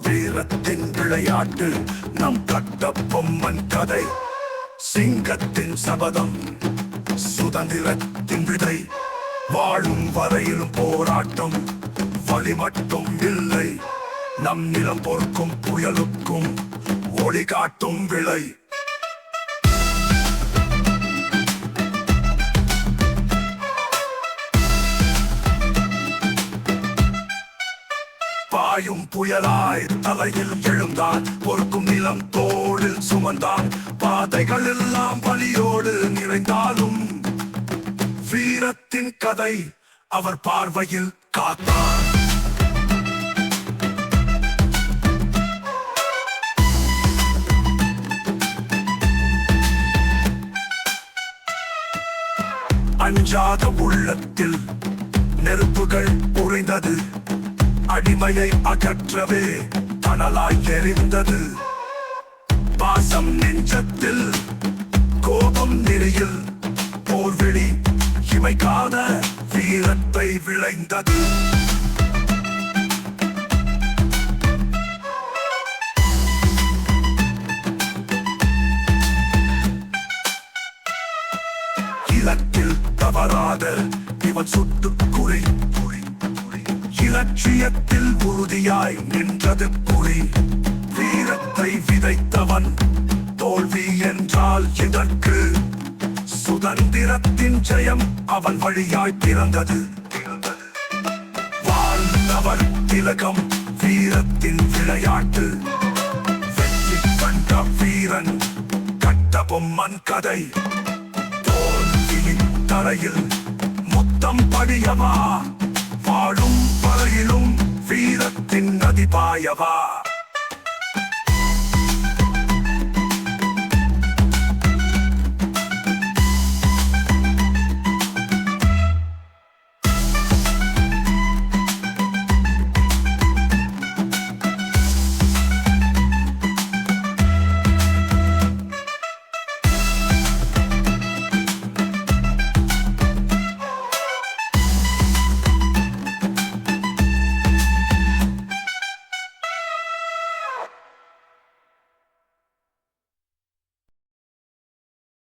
வீரத்தின் விளையாட்டு நம் கட்டபொம்மன் கதை. சிங்கத்தின் சபதம், சுதந்திரத்தின் விதை. வாழும் வரையிலும் போராட்டம், வழி மட்டும் இல்லை. நம் நிலம் பொறுக்கும் புயலுக்கும் ஒளி காட்டும் விளை. பாயும் புயலாய் தலையில் எழுந்தான், பொறுக்கும் நிலம் தோளில் சுமந்தான். பாதைகள் எல்லாம் வலியோடு நிறைந்தாலும் வீரத்தின் கதை அவர் பார்வையில் காத்தான். அஞ்சாத உள்ளத்தில் நெருப்புகள் உறைந்தது, அடிமையை அகற்றவே தணலாய் எரிந்தது. பாசம் நெஞ்சத்தில், கோபம் நெறியில், போர்விழி இமைக்காத வீரத்தை விளைந்தது. இலக்கில் தவறாத இவன் சுட்டு குறி. இலட்சியத்தில் உறுதியாய் நின்றது புலி. வீரத்தை விதைத்தவன் தோல்வி என்றால் இதற்கு. சுதந்திரத்தின் ஜெயம் அவன் வழியாய் பிறந்தது. வாழ்ந்தவர் திலகம், வீரத்தின் விளையாட்டு. வெற்றி கண்ட வீரன் கட்டபொம்மன் கதை. தோல்வியின் தரையில் முத்தம் படியவா, வாழும் வரையிலும் வீரத்தின் நதி பாயவா.